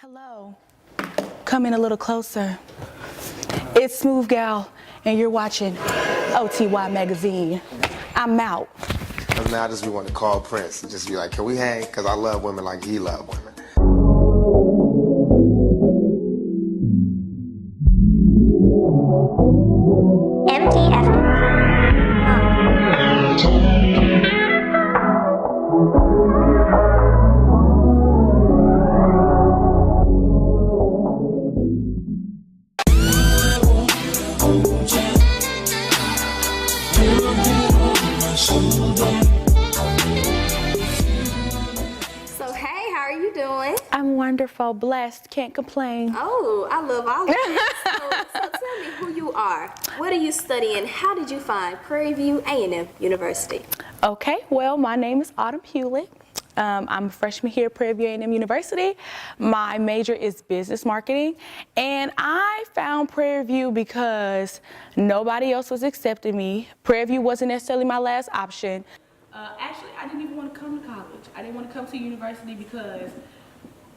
Hello. Come in a little closer. It's Smoove Gal, and you're watching OTY Magazine. I'm out. Now I just be wanting to call Prince and just be like, can we hang? Because I love women like he love women. So hey, how are you doing? I'm wonderful, blessed, can't complain. Oh, I love all of that. So tell me who you are. What are you studying? How did you find Prairie View A&M University? Okay, well, my name is Autumn Hewlett. I'm a freshman here at Prairie View A&M University. My major is business marketing, and I found Prairie View because nobody else was accepting me. Prairie View wasn't necessarily my last option. Actually, I didn't even want to come to college. I didn't want to come to university because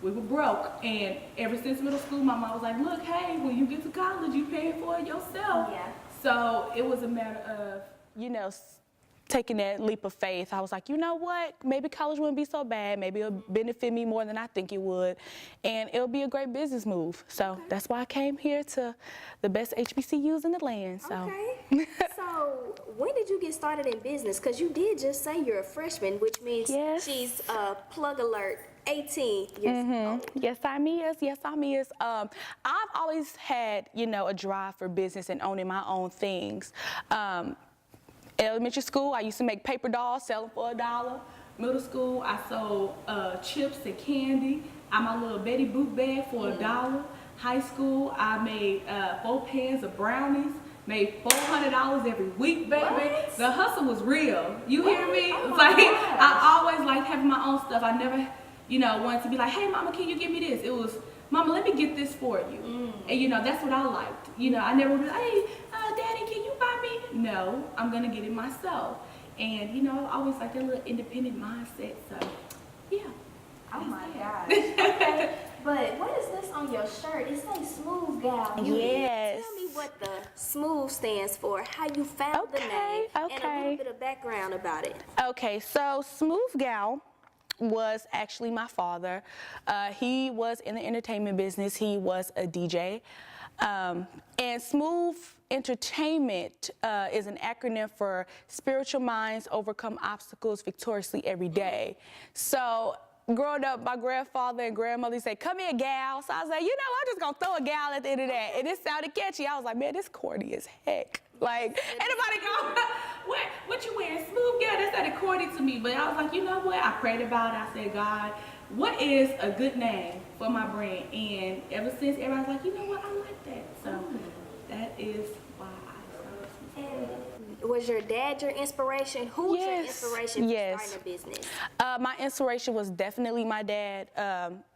we were broke, and ever since middle school, my mom was like, look, hey, when you get to college, you pay for it yourself. Yeah. So it was a matter of, taking that leap of faith. I was like, you know what? Maybe college wouldn't be so bad. Maybe it'll benefit me more than I think it would. And it'll be a great business move. So that's why I came here to the best HBCUs in the land. So. Okay. So when did you get started in business? Because you did just say you're a freshman, which means she's plug alert. 18 years old. Yes, I'm is. Yes, I'm is. I've always had, a drive for business and owning my own things. Elementary school, I used to make paper dolls, sell them for $1. Middle school, I sold chips and candy. I my little Betty Boop bag for $1. High school, I made 4 pans of brownies. Made $400 every week, baby. What? The hustle was real. You hear me? Oh It's my like gosh. I always liked having my own stuff. I never, wanted to be like, hey, mama, can you give me this? It was, mama, let me get this for you. And that's what I liked. I never would be like, hey, daddy, can you buy me? No, I'm gonna get it myself. And I always like that little independent mindset. So, yeah. Oh my gosh. Okay. But what is this on your shirt? It says Smoove Gal Beauty. Yes. Tell me what the Smoove stands for, how you found the name, and a little bit of background about it. Okay, so Smoove Gal was actually my father. He was in the entertainment business. He was a DJ. And Smoove Entertainment is an acronym for Spiritual Minds Overcome Obstacles Victoriously Every Day. So growing up, my grandfather and grandmother say, come here, gal. So I was like, I'm just going to throw a gal at the end of that. And it sounded catchy. I was like, man, this corny as heck. Like, anybody go, what you wearing? Smoove Gal, that sounded corny to me. But I was like, you know what? I prayed about it. I said, God, what is a good name for my brand? And ever since, everybody's like, you know what? I like that. So that is why I started Smoove Gal. Was your dad your inspiration? Who was your inspiration for starting a business? My inspiration was definitely my dad.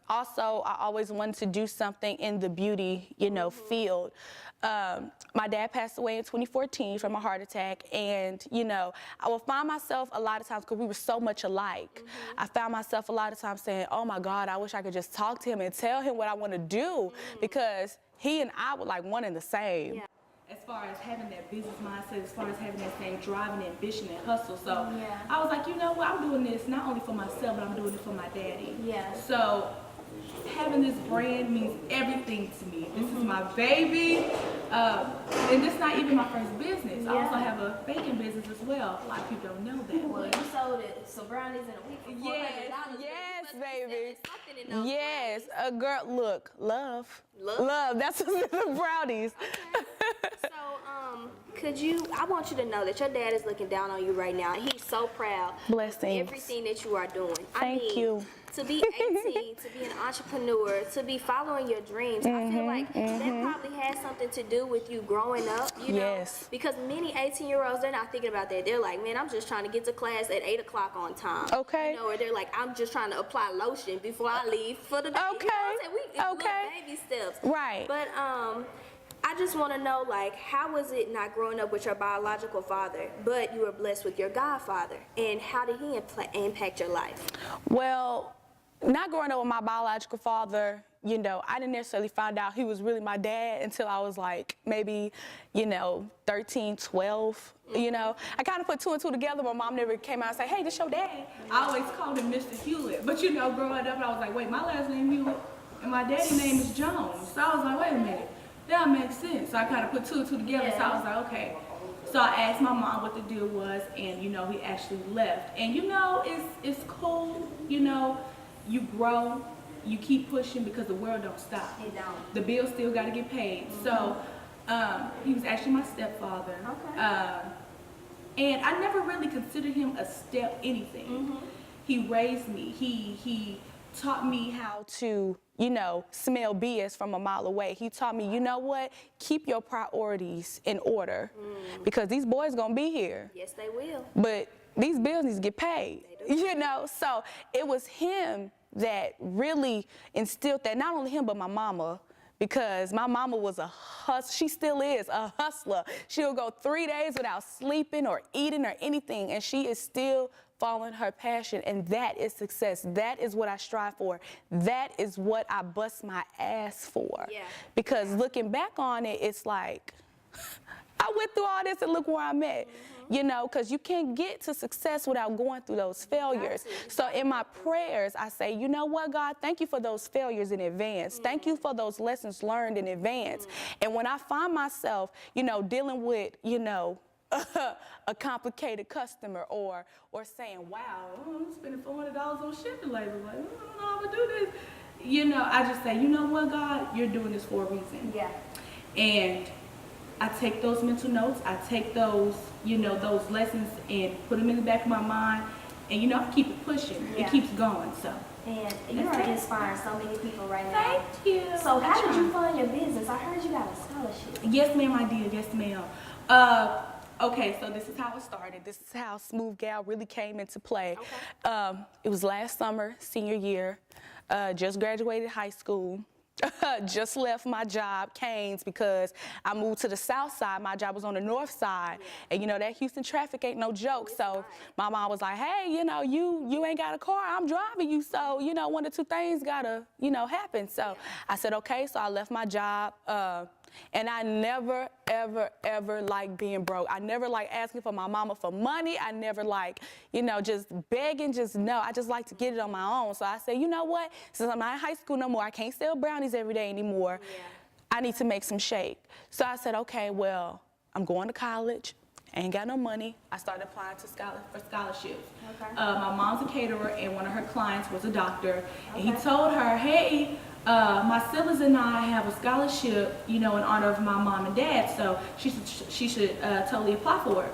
Also, I always wanted to do something in the beauty, field. My dad passed away in 2014 from a heart attack, and, I would find myself a lot of times, because we were so much alike, I found myself a lot of times saying, oh my God, I wish I could just talk to him and tell him what I want to do, because he and I were like one and the same. Yeah. As far as having that business mindset, as far as having that same drive and ambition and hustle. So I was like, you know what, I'm doing this not only for myself, but I'm doing it for my daddy. Yeah. So having this brand means everything to me. This is my baby. And this is not even my first business. I also have a baking business as well. A lot of people don't know that. Well, you sold it, so brownies in a week for $400. Yes, baby. Something in those Yes, brownies. a girl, look, love, that's what's in the brownies. Okay. So, I want you to know that your dad is looking down on you right now. He's so proud Blessings. of everything that you are doing. Thank you. To be 18, to be an entrepreneur, to be following your dreams, I feel like that probably has something to do with you growing up, Yes. know? Because many 18-year-olds, they're not thinking about that. They're like, man, I'm just trying to get to class at 8 o'clock on time. Okay. Or they're like, I'm just trying to apply lotion before I leave for the day. Okay. You know what I'm saying? Little baby steps. Right. But, I just want to know, like, how was it not growing up with your biological father, but you were blessed with your godfather? And how did he impact your life? Well, not growing up with my biological father, you know, I didn't necessarily find out he was really my dad until I was like maybe, you know, 13, 12, you know. I kind of put two and two together. My mom never came out and said, hey, this your dad. I always called him Mr. Hewlett. But, you know, growing up, I was like, wait, my last name Hewlett and my daddy's name is Jones. So I was like, wait a minute, that makes sense. So I kind of put two and two together. So I was like, okay. So I asked my mom what the deal was, and, you know, he actually left. And, you know, it's cool, you know, you grow. You keep pushing because the world don't stop. It don't. The bills still got to get paid. So he was actually my stepfather. Okay. And I never really considered him a step anything. He raised me. He taught me how to, you know, smell BS from a mile away. He taught me, you know what? Keep your priorities in order because these boys going to be here. Yes, they will. But these bills need to get paid, you know? So it was him that really instilled that, not only him, but my mama, because my mama was a hustler. She still is a hustler. She'll go 3 days without sleeping or eating or anything, and she is still following her passion, and that is success. That is what I strive for. That is what I bust my ass for. Yeah. Because looking back on it, it's like, I went through all this and look where I'm at. You know, because you can't get to success without going through those failures. So in my prayers, I say, you know what, God, thank you for those failures in advance. Thank you for those lessons learned in advance. And when I find myself, you know, dealing with, you know, a complicated customer or saying, wow, I'm spending $400 on shipping labor. Like, I don't know how I'm going to do this. You know, I just say, you know what, God, you're doing this for a reason. Yeah. And I take those mental notes, I take those, you know, those lessons and put them in the back of my mind, and, you know, I keep it pushing. Yeah. It keeps going, so. And you are inspiring so many people right now. Thank you. So how did you fund your business? I heard you got a scholarship. Yes, ma'am, I did. Yes, ma'am. Okay, so this is how it started. This is how Smoove Gal really came into play. Okay. It was last summer, senior year. Just graduated high school. Just left my job, Canes, because I moved to the south side. My job was on the north side. And you know, that Houston traffic ain't no joke. So my mom was like, hey, you know, you ain't got a car, I'm driving you. So, you know, one or two things gotta, you know, happen. So I said, okay, so I left my job. And I never, ever, ever liked being broke. I never liked asking for my mama for money. I never liked, you know, just begging, just no. I just like to get it on my own. So I said, you know what? Since I'm not in high school no more, I can't sell brownies every day anymore. Yeah. I need to make some shake. So I said, okay, well, I'm going to college. Ain't got no money. I started applying to for scholarships. Okay. My mom's a caterer, and one of her clients was a doctor. Okay. And he told her, hey, my siblings and I have a scholarship, you know, in honor of my mom and dad, so she should totally apply for it.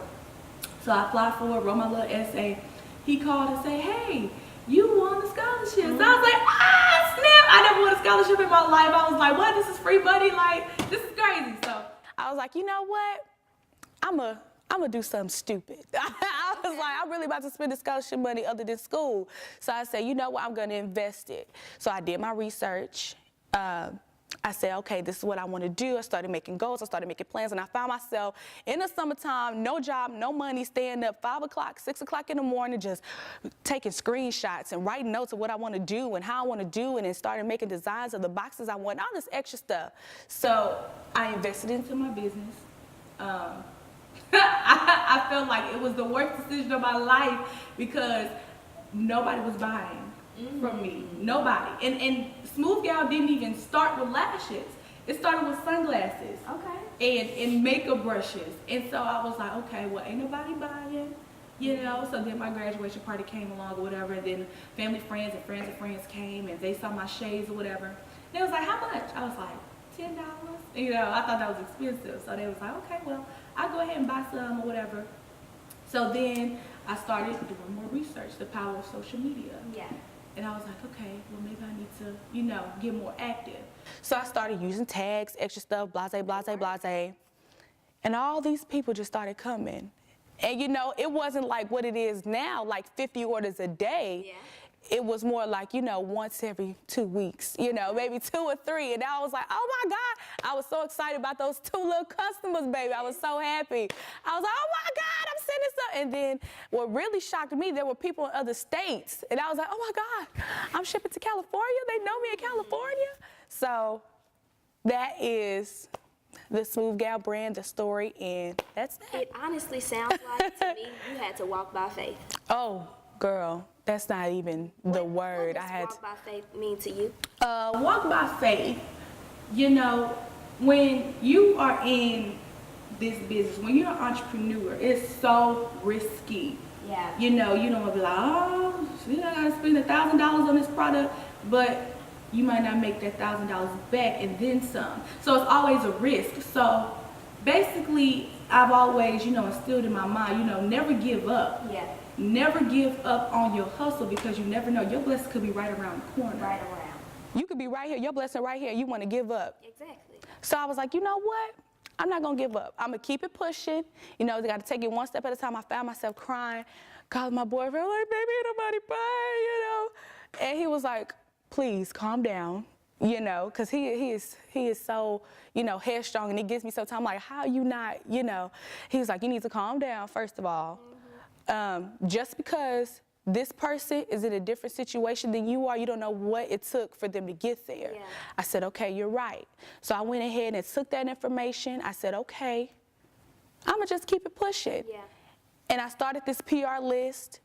So I applied for it, wrote my little essay. He called and said, hey, you won the scholarship. So I was like, ah, snap. I never won a scholarship in my life. I was like, what? This is free money? Like, this is crazy. So I was like, you know what? I'm gonna do something stupid. I was like, I'm really about to spend the scholarship money other than school. So I said, you know what, I'm gonna invest it. So I did my research. I said, okay, this is what I wanna do. I started making goals, I started making plans, and I found myself in the summertime, no job, no money, staying up 5 o'clock, 6 o'clock in the morning, just taking screenshots and writing notes of what I wanna do and how I wanna do it, and started making designs of the boxes I want, all this extra stuff. So I invested into my business. I felt like it was the worst decision of my life because nobody was buying from me. Nobody. And Smoove Gal didn't even start with lashes. It started with sunglasses. Okay. And makeup brushes. And so I was like, okay, well, ain't nobody buying, you know? So then my graduation party came along or whatever, and then family, friends, and friends of friends came, and they saw my shades or whatever. And they was like, how much? I was like, $10. You know, I thought that was expensive. So they was like, okay, well, I'll go ahead and buy some or whatever. So then I started doing more research, the power of social media. Yeah. And I was like, okay, well, maybe I need to, you know, get more active. So I started using tags, extra stuff, blase, blase, blase. And all these people just started coming. And, you know, it wasn't like what it is now, like 50 orders a day. Yeah. It was more like, you know, once every 2 weeks, you know, maybe 2 or 3. And I was like, oh my God. I was so excited about those 2 little customers, baby. I was so happy. I was like, oh my God, I'm sending some. And then what really shocked me, there were people in other states. And I was like, oh my God, I'm shipping to California? They know me in California? So that is the Smoove Gal brand, the story, and that's that. It honestly sounds like to me you had to walk by faith. Oh, girl, that's not even the word. What does walk by faith mean to you? Walk by faith, you know, when you are in this business, when you're an entrepreneur, it's so risky. Yeah. You know, you don't want to be like, oh, I gotta spend $1,000 on this product, but you might not make that $1,000 back and then some. So it's always a risk. So basically, I've always, you know, instilled in my mind, you know, never give up. Yeah. Never give up on your hustle, because you never know. Your blessing could be right around the corner. Right around. You could be right here, your blessing right here, you want to give up. Exactly. So I was like, you know what? I'm not going to give up. I'm going to keep it pushing. You know, they got to take it one step at a time. I found myself crying, calling my boyfriend, like, baby, ain't nobody buying, you know. And he was like, please calm down, you know, because he is so, you know, headstrong, and it gives me sometimes like, how you not, you know. He was like, you need to calm down, first of all. Just because this person is in a different situation than you are, you don't know what it took for them to get there. Yeah. I said, okay, you're right. So I went ahead and took that information. I said, okay, I'm going to just keep it pushing. Yeah. And I started this PR list,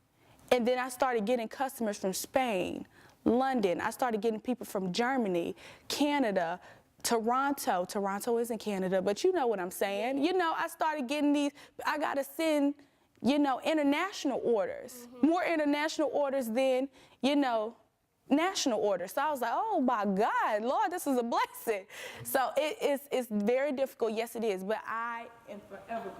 and then I started getting customers from Spain, London. I started getting people from Germany, Canada, Toronto. Toronto isn't Canada, but you know what I'm saying. You know, I started getting these. I got to send, you know, international orders, more international orders than, you know, national orders. So I was like, oh my God, Lord, this is a blessing. So it's very difficult. Yes, it is. But I am forever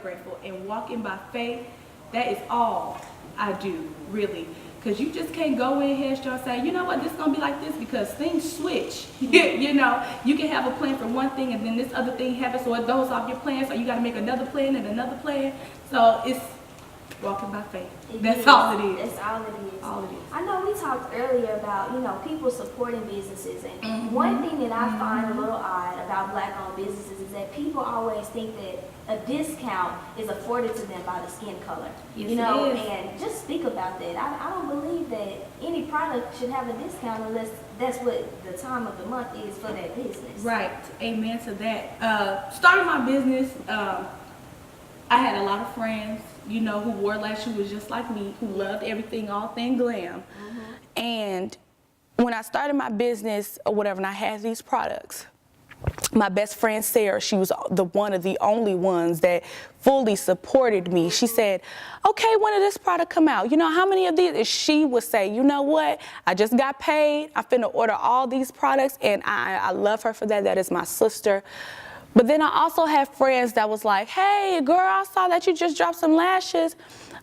grateful. And walking by faith, that is all I do, really. Because you just can't go in headstrong and say, you know what, this is going to be like this, because things switch. You know, you can have a plan for one thing and then this other thing happens, so it throws off your plan, so you got to make another plan and another plan. So it's walking by faith. That's all it is. That's all it is. All it is. I know we talked earlier about, you know, people supporting businesses, and one thing that I find a little odd about Black-owned businesses is that people always think that a discount is afforded to them by the skin color. Yes, you know, it is. and just speak about that. I don't believe that any product should have a discount unless that's what the time of the month is for that business. Right. Amen to that. Starting my business, I had a lot of friends, you know, who wore lash, who was just like me, who loved everything, all thing glam. And when I started my business or whatever, and I had these products, my best friend Sarah, she was one of the only ones that fully supported me. She said, okay, when did this product come out? You know, how many of these? And she would say, you know what? I just got paid. I'm finna order all these products, and I love her for that. That is my sister. But then I also have friends that was like, hey, girl, I saw that you just dropped some lashes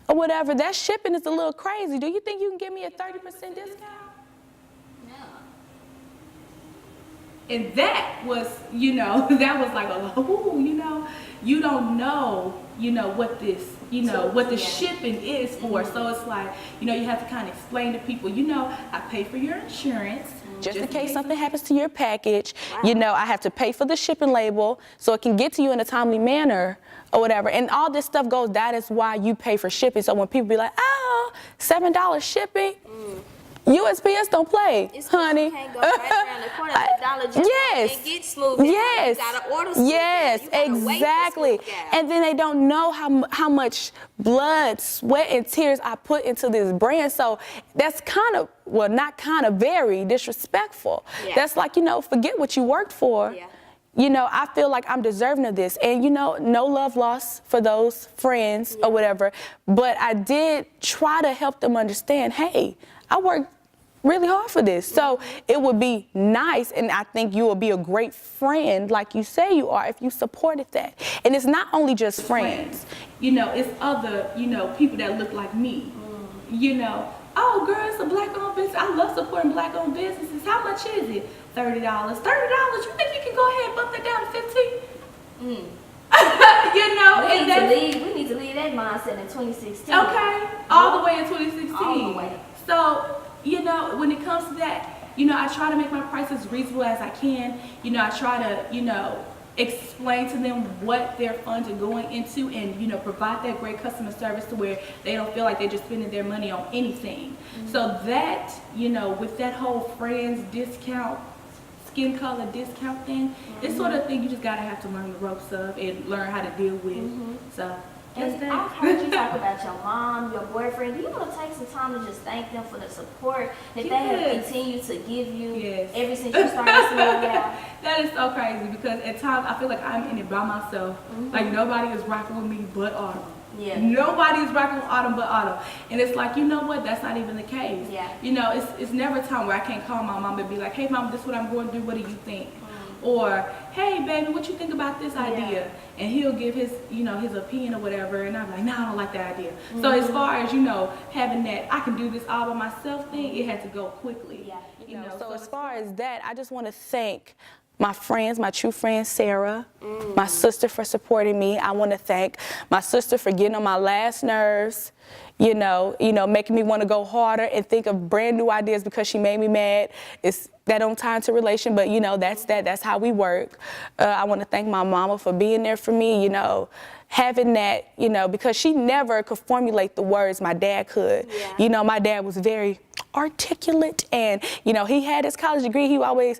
or whatever. That shipping is a little crazy. Do you think you can give me a 30% discount? And that was, you know, that was like, oh, you know, you don't know, you know, what this, you know, what the shipping is for. So it's like, you know, you have to kind of explain to people, you know, I pay for your insurance. Just in case something happens to your package, you know, I have to pay for the shipping label so it can get to you in a timely manner or whatever. And all this stuff goes, that is why you pay for shipping. So when people be like, oh, $7 shipping, USPS don't play, honey. You can't go right around the corner to Dollar General and get Smoove Gal. Yes. You gotta order Smoove Gal. Yes, You gotta exactly. wait for Smoove Gal. And then they don't know how much blood, sweat, and tears I put into this brand. So that's kind of, well, not kind of, very disrespectful. Yeah. That's like, you know, forget what you worked for. Yeah. You know, I feel like I'm deserving of this. And, you know, no love lost for those friends or whatever. But I did try to help them understand, hey, I worked really hard for this. So it would be nice, and I think you will be a great friend, like you say you are, if you supported that. And it's not only just friends. You know, it's other, you know, people that look like me. You know, oh, girl, it's a Black-owned business. I love supporting Black-owned businesses. How much is it? $30. $30? You think you can go ahead and bump that down to $15? You know, we need to leave that mindset in 2016. Okay, all the way in 2016. All the way. So, you know, when it comes to that, you know, I try to make my prices reasonable as I can. You know, I try to, you know, explain to them what their funds are going into, and provide that great customer service to where they don't feel like they're just spending their money on anything. So that, with that whole friends discount, skin color discount thing, it's sort of thing you just gotta have to learn the ropes of and learn how to deal with. So And I've heard you talk about your mom, your boyfriend. Do you want to take some time to just thank them for the support that they have continued to give you ever since you started Smoove Gal? That is so crazy, because at times I feel like I'm in it by myself. Like nobody is rocking with me but Autumn. Yeah. Nobody is rocking with Autumn but Autumn. And it's like, you know what? That's not even the case. Yeah. It's never a time where I can't call my mom and be like, hey mom, this is what I'm going to do. What do you think? Or, hey baby, what you think about this idea? And he'll give his, his opinion or whatever, and I'm like, no, I don't like that idea. So as far as, having that I can do this all by myself thing, it had to go quickly. Yeah. So as far as that, I just want to thank my friends, my true friend Sarah, my sister for supporting me. I want to thank my sister for getting on my last nerves, making me want to go harder and think of brand new ideas because she made me mad. It's that don't tie into relation, but that's how we work. I want to thank my mama for being there for me, having that, because she never could formulate the words my dad could. Yeah. My dad was very articulate, and he had his college degree. He would always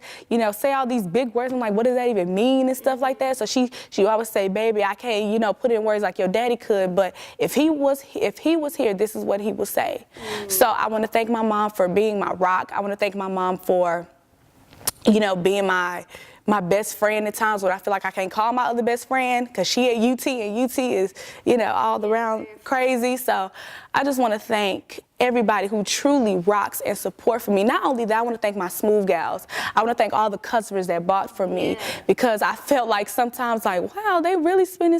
say all these big words. I'm like, what does that even mean and stuff like that. So she would always say, baby, I can't put in words like your daddy could, but if he was here, this is what he would say. So I want to thank my mom for being my rock. I want to thank my mom for being my best friend at times when I feel like I can't call my other best friend, because she at UT, and UT is, all around crazy. So I just want to thank everybody who truly rocks and support for me. Not only that, I want to thank my Smoove Gals. I want to thank all the customers that bought from me, because I felt like sometimes like, wow, they really spending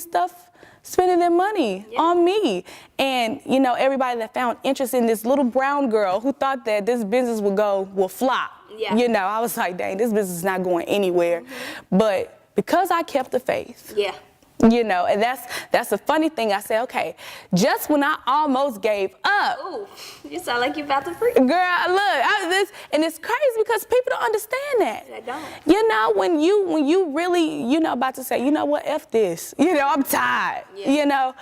their money on me. And, everybody that found interest in this little brown girl who thought that this business will flop. Yeah. I was like, dang, this business is not going anywhere. But because I kept the faith. Yeah. And that's a funny thing. I said, okay, just when I almost gave up. Ooh, you sound like you about to freak. Girl, look, and it's crazy because people don't understand that. They don't. When you really, about to say, you know what, F this. I'm tired. Yeah.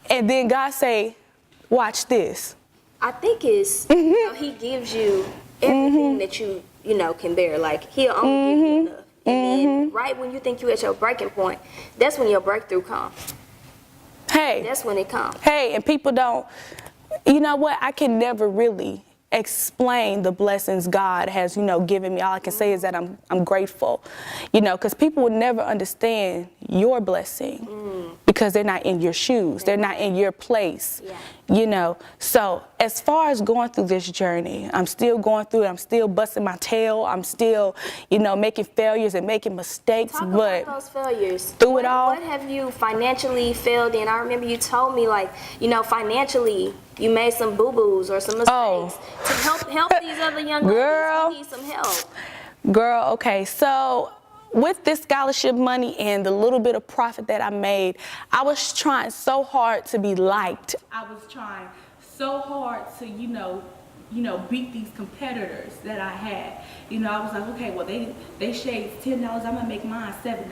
And then God say, watch this. I think it's, he gives you everything that you can bear. Like, he'll only give you enough. And then right when you think you're at your breaking point, that's when your breakthrough comes. Hey. That's when it comes. Hey, and people don't, I can never really explain the blessings God has, given me. All I can say is that I'm grateful, because people would never understand your blessing because they're not in your shoes. They're not in your place, So as far as going through this journey, I'm still going through it. I'm still busting my tail. I'm still, making failures and making mistakes. Talk but about those failures. Through it all. What have you financially failed in? I remember you told me, like, financially, you made some boo-boos or some mistakes to help these other young ladies who need some help. Girl, okay, so with this scholarship money and the little bit of profit that I made, I was trying so hard to be liked. I was trying so hard to, beat these competitors that I had. I was like, okay, well, they shaved $10, I'm gonna make mine $7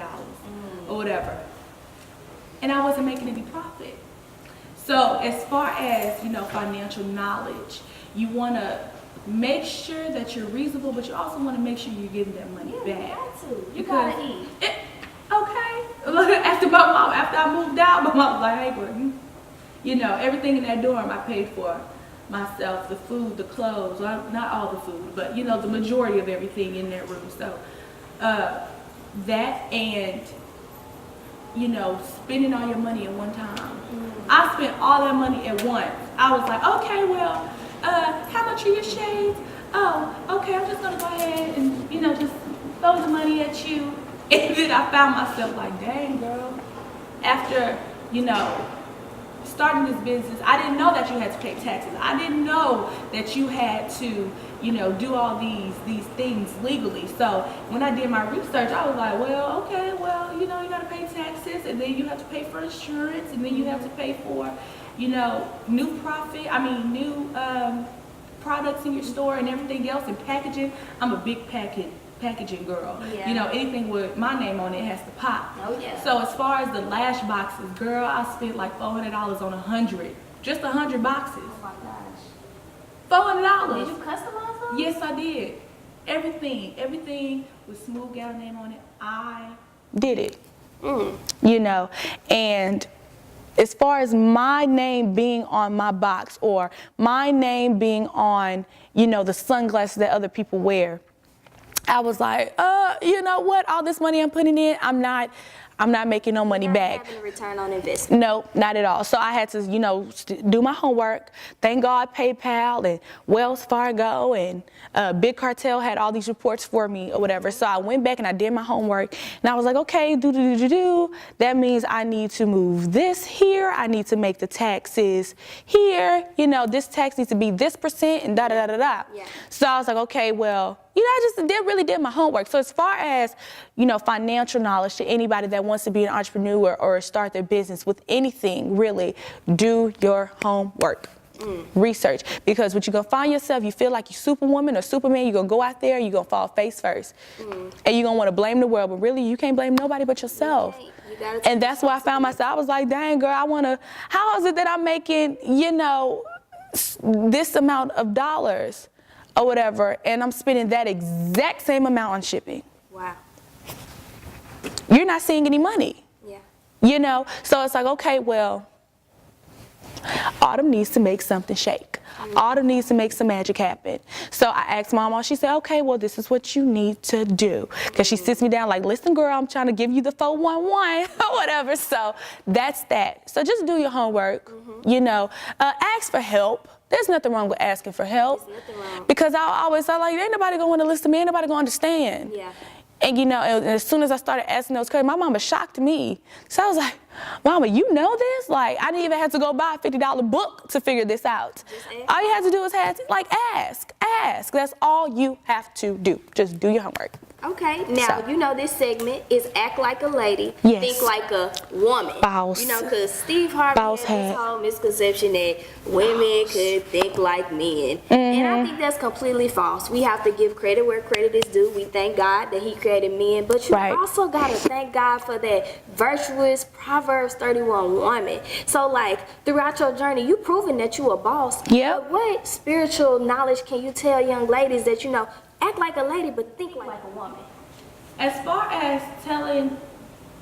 or whatever. And I wasn't making any profit. So as far as, financial knowledge, you want to make sure that you're reasonable, but you also want to make sure you're getting that money back. You gotta eat. Okay. After I moved out, my mom was like, hey, girl, everything in that dorm I paid for myself, the food, the clothes, well, not all the food, but, the majority of everything in that room. So that and, spending all your money at one time. I spent all that money at once. I was like, okay, well, how much are your shades? Oh, okay, I'm just gonna go ahead and, just throw the money at you. And then I found myself like, dang, girl. After, starting this business, I didn't know that you had to pay taxes. I didn't know that you had to, do all these things legally. So when I did my research, I was like, well, okay, well, you gotta pay taxes, and then you have to pay for insurance, and then you have to pay for, new products in your store and everything else, and packaging. I'm a big packaging girl. Yeah. You know, anything with my name on it has to pop. Oh, yeah. So as far as the lash boxes, girl, I spent like $400 on 100. Just 100 boxes. Oh my gosh. $400. Did you customize them? Yes, I did. Everything with Smoove Gal name on it, I Did it. You know, and as far as my name being on my box or my name being on, you know, the sunglasses that other people wear, I was like, you know what? All this money I'm putting in, I'm not making no money back. Having a return on investment. No, not at all. So I had to, you know, do my homework. Thank God PayPal and Wells Fargo and Big Cartel had all these reports for me or whatever. So I went back and I did my homework and I was like, okay, that means I need to move this here. I need to make the taxes here. You know, this tax needs to be this percent and da-da-da-da-da. Yeah. So I was like, okay, well, you know, I just really did my homework. So as far as, you know, financial knowledge to anybody that wants to be an entrepreneur or start their business with anything, really, do your homework. Research. Because what you're going to find yourself, you feel like you're Superwoman or Superman, you're going to go out there, you're going to fall face first. And you're going to want to blame the world, but really, you can't blame nobody but yourself. And that's why I found myself, I was like, dang, girl, how is it that I'm making, you know, this amount of dollars? Or whatever, and I'm spending that exact same amount on shipping. Wow. You're not seeing any money. Yeah. You know? So it's like, okay, well, Autumn needs to make something shake. Autumn needs to make some magic happen. So I asked Mama, she said, okay, well, this is what you need to do. Because she sits me down like, listen, girl, I'm trying to give you the 411 or whatever. So that's that. So just do your homework, you know, ask for help. There's nothing wrong with asking for help. There's nothing wrong. Because I always thought, like, ain't nobody gonna want to listen to me, ain't nobody gonna understand. Yeah. And you know, and as soon as I started asking those questions, my mama shocked me. So I was like, Mama, you know this? Like, I didn't even have to go buy a $50 book to figure this out. All you have to do is ask. That's all you have to do. Just do your homework. Okay, now So. you know this segment is act like a lady, Yes. think like a woman. Boss. You know, because Steve Harvey Boss had this hat. whole misconception that women could think like men. And I think that's completely false. We have to give credit where credit is due. We thank God that he created men, but you Right. also got to thank God for that virtuous Proverbs 31 woman. So like throughout your journey, you proven that you a boss. Yep. But what spiritual knowledge can you tell young ladies that, you know, act like a lady but think like a woman? As far as telling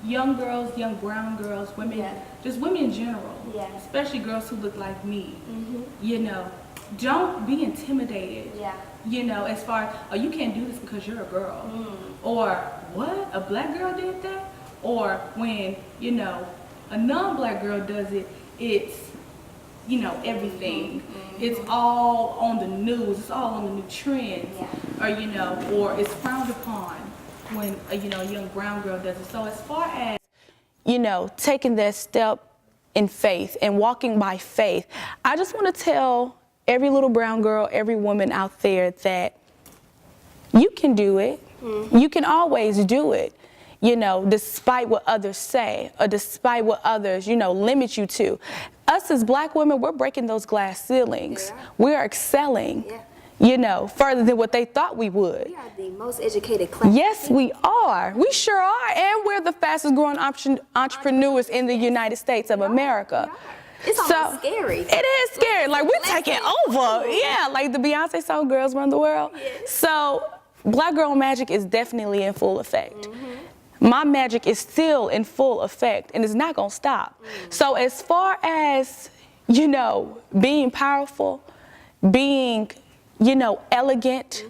young girls, young brown girls, women, Yeah. just women in general, Yeah. especially girls who look like me, you know, don't be intimidated. Yeah. You know, as far as, oh, you can't do this because you're a girl. Or, what? A black girl did that? Or when, you know, a non-black girl does it, it's, you know, everything. It's all on the news. It's all on the new trends. Yeah. Or, you know, or it's frowned upon when, you know, a young brown girl does it. So as far as, You know, taking that step in faith and walking by faith, I just want to tell every little brown girl, every woman out there that you can do it. You can always do it, you know, despite what others say or despite what others, you know, limit you to. Us as black women, we're breaking those glass ceilings. Yeah. We're excelling, Yeah. you know, further than what they thought we would. We are the most educated class. Yes, we are. We sure are. And we're the fastest growing entrepreneurs in the United States of America. It's almost scary. It is scary. Like, we're taking over. Yeah, like the Beyonce song, Girls Run the World. Yes. So, Black Girl Magic is definitely in full effect. My magic is still in full effect, and it's not going to stop. So, as far as, you know, being powerful, being, you know, elegant,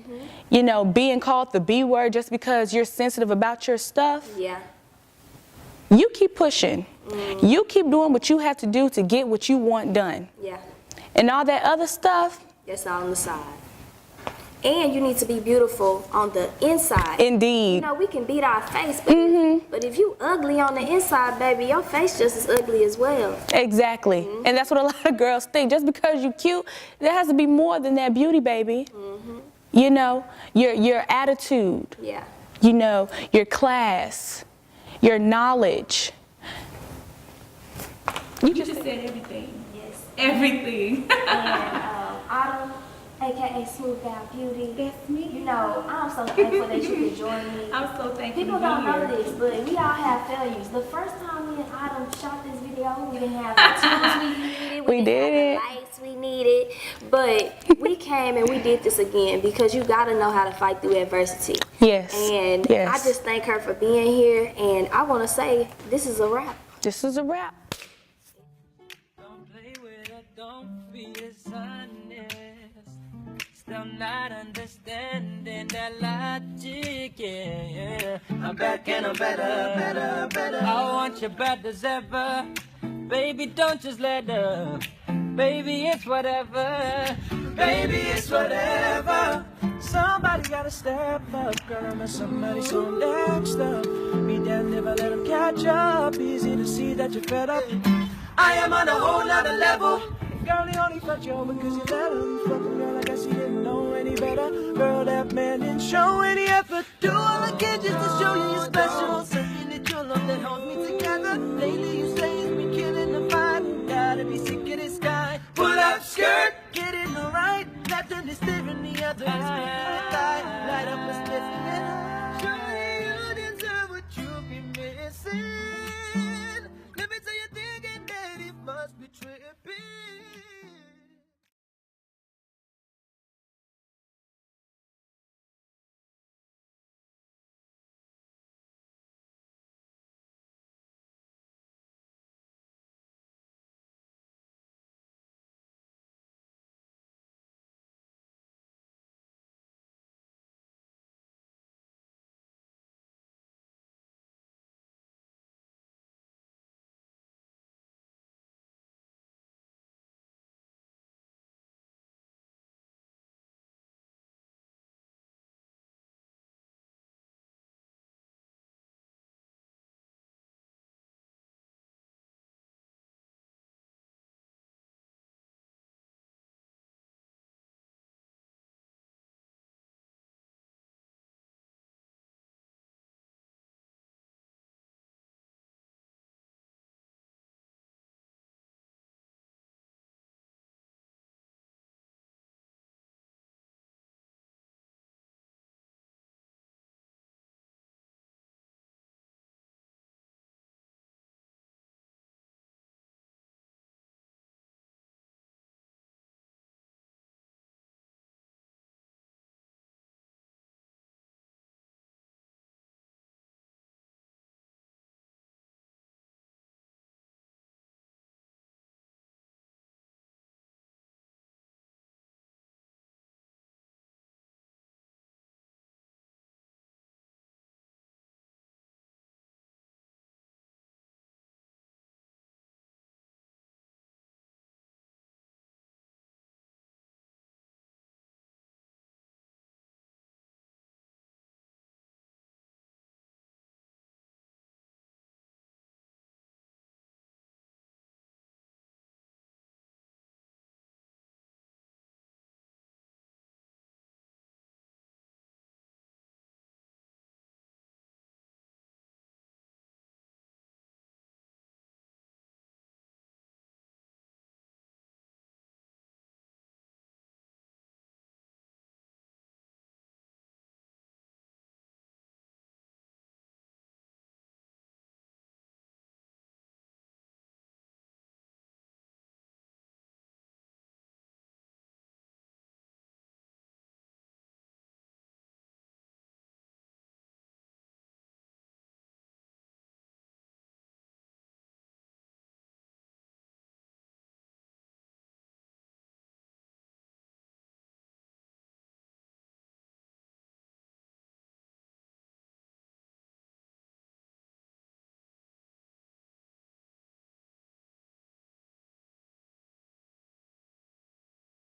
you know, being called the B word just because you're sensitive about your stuff, Yeah. you keep pushing. You keep doing what you have to do to get what you want done. Yeah. And all that other stuff, That's all on the side. And you need to be beautiful on the inside. You indeed. know, we can beat our face, but if you ugly on the inside, baby, your face just as ugly as well. Exactly. And that's what a lot of girls think. Just because you're cute, there has to be more than that beauty, baby. You know, your attitude, Yeah. you know, your class, your knowledge. you just said everything. Yes. Everything. And Autumn, aka Smoove Gal Beauty. That's me. You know, I'm so thankful that you could join me. I'm so thankful. People to be don't know here. this, but we all have failures. The first time me and Autumn shot this video, we didn't have the tools we needed. We didn't did have it. the lights we needed. But we came and we did this again because you gotta know how to fight through adversity. Yes. And yes. I just thank her for being here. And I want to say this is a wrap. This is a wrap. Don't play with it, don't be dishonest. Still not understanding that logic, yeah. I'm back and I'm better. I want you bad as ever. Baby, don't just let up. Baby, it's whatever. Baby, it's whatever. Somebody gotta step up, girl. I'm somebody so next up. Be damned if I let them catch up. Easy to see that you're fed up. I am on a whole nother level. Girl, he only fucked you over because you let him. Fucking girl, I guess he didn't know any better. Girl, that man didn't show any effort. Do all I can just to show you you're special. Saying that your love that holds me together. Lately you say it's been killing the vibe. Gotta be sick of this guy. Pull up skirt, get it right. Nothing is staring the other.